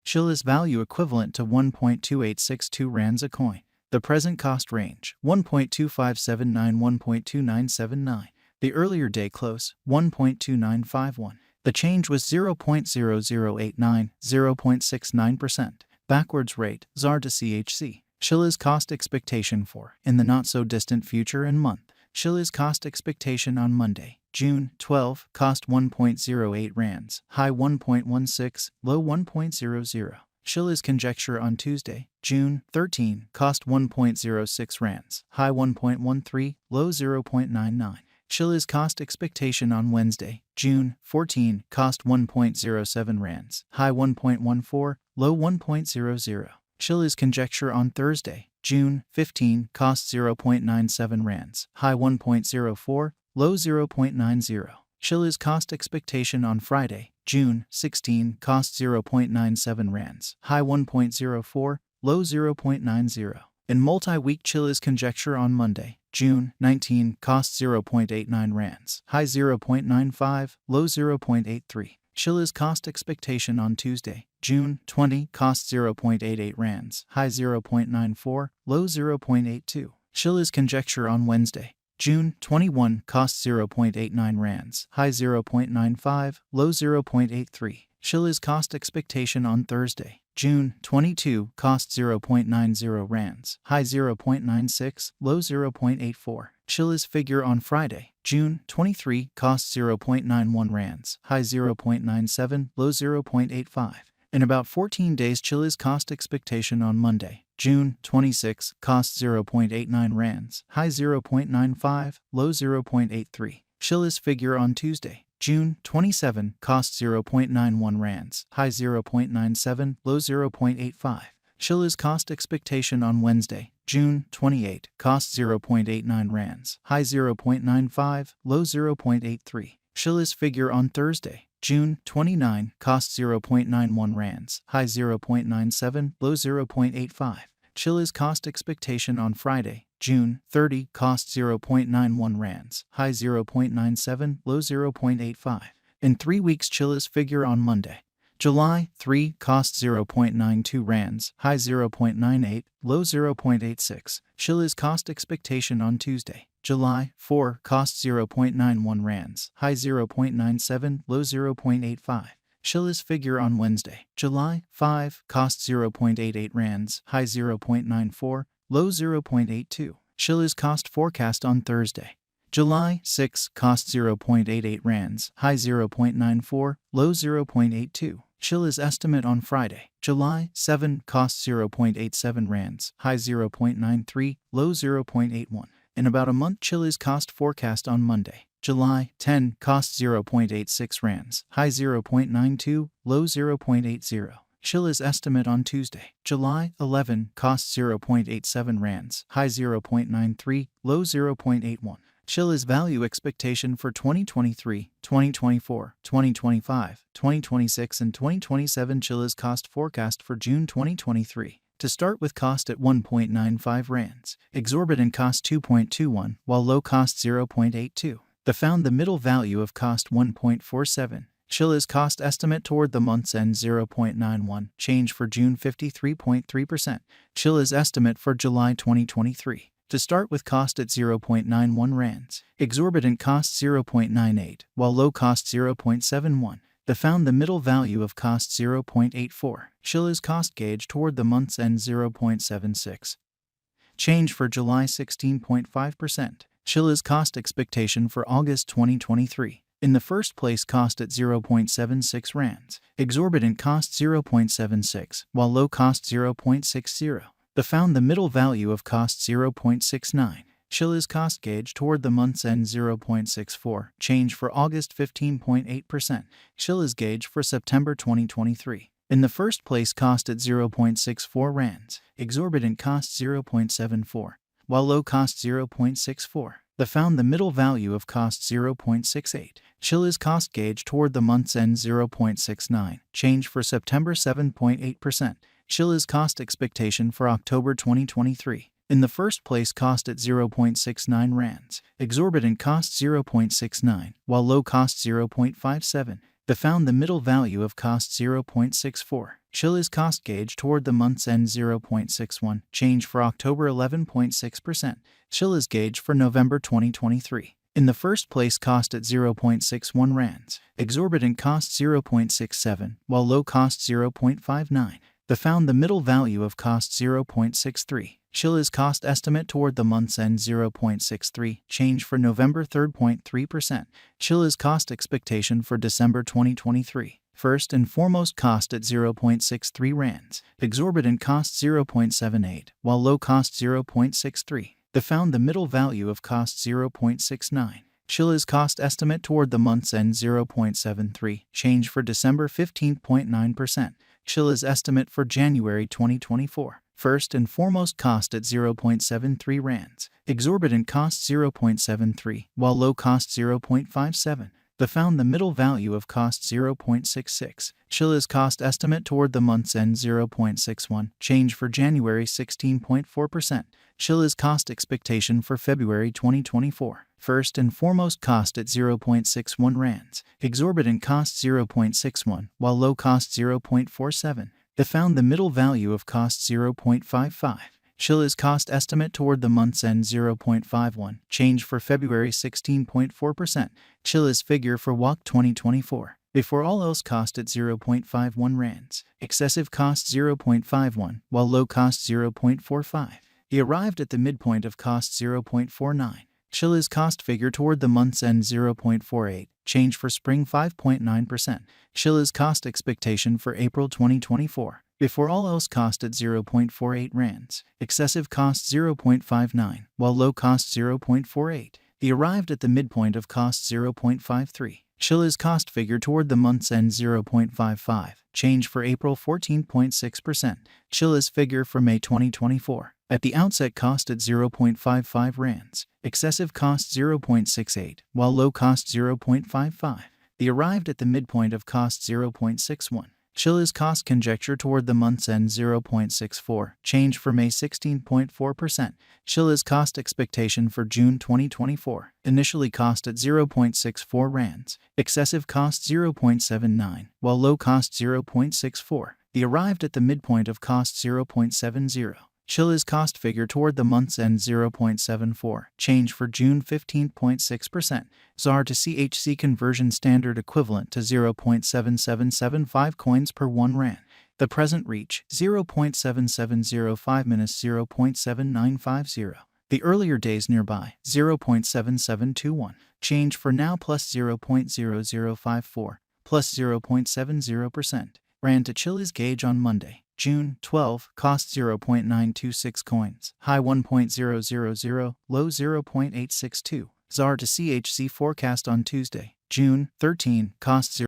Chiliz value equivalent to 1.2862 rands a coin. The present cost range, 1.2579 1.2979. The earlier day close, 1.2951. The change was 0.0089, 0.69%. Backwards rate, ZAR to CHC. Chiliz cost expectation for, in the not-so-distant future and month. Chiliz cost expectation on Monday, June 12, cost 1.08 rands, high 1.16, low 1.00. Chiliz conjecture on Tuesday, June 13, cost 1.06 rands, high 1.13, low 0.99. Chiliz cost expectation on Wednesday, June 14, cost 1.07 rands, high 1.14, low 1.00. Chiliz conjecture on Thursday, June 15, cost 0.97 rands, high 1.04, low 0.90. Chiliz cost expectation on Friday, June 16, cost 0.97 rands, high 1.04, low 0.90. In multi-week Chiliz conjecture on Monday, June 19, cost 0.89 rands, high 0.95, low 0.83. Chiliz cost expectation on Tuesday, June 20, cost 0.88 rands, high 0.94, low 0.82. Chiliz conjecture on Wednesday, June 21, cost 0.89 rands, high 0.95, low 0.83. Chiliz cost expectation on Thursday, June 22, cost 0.90 rands, high 0.96, low 0.84. Chiliz figure on Friday, June 23, cost 0.91 rands, high 0.97, low 0.85. In about 14 days Chiliz cost expectation on Monday, June 26, cost 0.89 rands, high 0.95, low 0.83. Chiliz figure on Tuesday, June 27, cost 0.91 rands, high 0.97, low 0.85. Chiliz cost expectation on Wednesday, June 28, cost 0.89 rands, high 0.95, low 0.83. Chiliz figure on Thursday, June 29, cost 0.91 rands, high 0.97, low 0.85. Chiliz cost expectation on Friday, June 30, cost 0.91 rands, high 0.97, low 0.85. In 3 weeks Chiliz figure on Monday, July 3, cost 0.92 rands, high 0.98, low 0.86. Chiliz cost expectation on Tuesday, July 4, cost 0.91 rands, high 0.97, low 0.85. Chiliz figure on Wednesday, July 5, cost 0.88 rands, high 0.94, low 0.82. Chiliz cost forecast on Thursday, July 6, cost 0.88 rands, high 0.94, low 0.82. Chiliz estimate on Friday, July 7, cost 0.87 rands, high 0.93, low 0.81. In about a month Chiliz cost forecast on Monday, July 10, cost 0.86 rands, high 0.92, low 0.80. Chiliz estimate on Tuesday, July 11, cost 0.87 rands, high 0.93, low 0.81. Chiliz value expectation for 2023, 2024, 2025, 2026 and 2027. Chiliz cost forecast for June 2023. To start with cost at 1.95 rands, exorbitant cost 2.21, while low cost 0.82. The found the middle value of cost 1.47. Chiliz cost estimate toward the month's end 0.91, change for June 53.3%. Chiliz estimate for July 2023. To start with cost at 0.91 rands, exorbitant cost 0.98, while low cost 0.71. The found the middle value of cost 0.84. Chiliz cost gauge toward the month's end 0.76. Change for July 16.5%. Chiliz cost expectation for August 2023. In the first place cost at 0.76 rands, exorbitant cost 0.76, while low cost 0.60. The found the middle value of cost 0.69. Chiliz cost gauge toward the month's end 0.64, change for August 15.8%. Chiliz gauge for September 2023. In the first place cost at 0.64 rands, exorbitant cost 0.74, while low cost 0.64. The found the middle value of cost 0.68. Chiliz cost gauge toward the month's end 0.69, change for September 7.8%. Chiliz cost expectation for October 2023. In the first place cost at 0.69 rands, exorbitant cost 0.69, while low cost 0.57. They found the middle value of cost 0.64. Chiliz cost gauge toward the month's end 0.61. Change for October 11.6%. Chiliz gauge for November 2023. In the first place, cost at 0.61 rands. Exorbitant cost 0.67, while low cost 0.59. They found the middle value of cost 0.63. Chiliz cost estimate toward the month's end 0.63. Change for November 3.3%. Chiliz cost expectation for December 2023. First and foremost, cost at 0.63 rands. Exorbitant cost 0.78, while low cost 0.63. They found the middle value of cost 0.69. Chiliz cost estimate toward the month's end 0.73. Change for December 15.9%. Chiliz estimate for January 2024. First and foremost, cost at 0.73 rands. Exorbitant cost 0.73, while low cost 0.57. They found the middle value of cost 0.66. Chiliz cost estimate toward the month's end 0.61. Change for January 16.4%. Chiliz cost expectation for February 2024. First and foremost, cost at 0.61 rands. Exorbitant cost 0.61, while low cost 0.47. They found the middle value of cost 0.55. Chiliz cost estimate toward the month's end 0.51. Change for February 16.4%. Chiliz figure for WAC 2024. Before all else, cost at 0.51 rands. Excessive cost 0.51, while low cost 0.45. He arrived at the midpoint of cost 0.49. Chiliz cost figure toward the month's end 0.48. Change for spring 5.9%. Chiliz cost expectation for April 2024. Before all else, cost at 0.48 rands. Excessive cost 0.59, while low cost 0.48. He arrived at the midpoint of cost 0.53. Chiliz cost figure toward the month's end 0.55. Change for April 14.6%. Chiliz figure for May 2024. At the outset, cost at 0.55 rands. Excessive cost 0.68, while low cost 0.55. He arrived at the midpoint of cost 0.61. Chiliz cost conjecture toward the month's end 0.64. Change for May 16.4%. Chiliz cost expectation for June 2024. Initially cost at 0.64 rands. Excessive cost 0.79, while low cost 0.64. He arrived at the midpoint of cost 0.70. Chiliz cost figure toward the month's end 0.74. Change for June 15.6%. ZAR to CHC conversion standard equivalent to 0.7775 coins per 1 rand. The present reach 0.7705 minus 0.7950. The earlier days nearby 0.7721. Change for now plus 0.0054 plus 0.70%. Rand to Chiliz gauge on Monday, June 12, cost 0.926 coins, high 1.000, low 0.862. ZAR to CHC forecast on Tuesday, June 13, cost 0.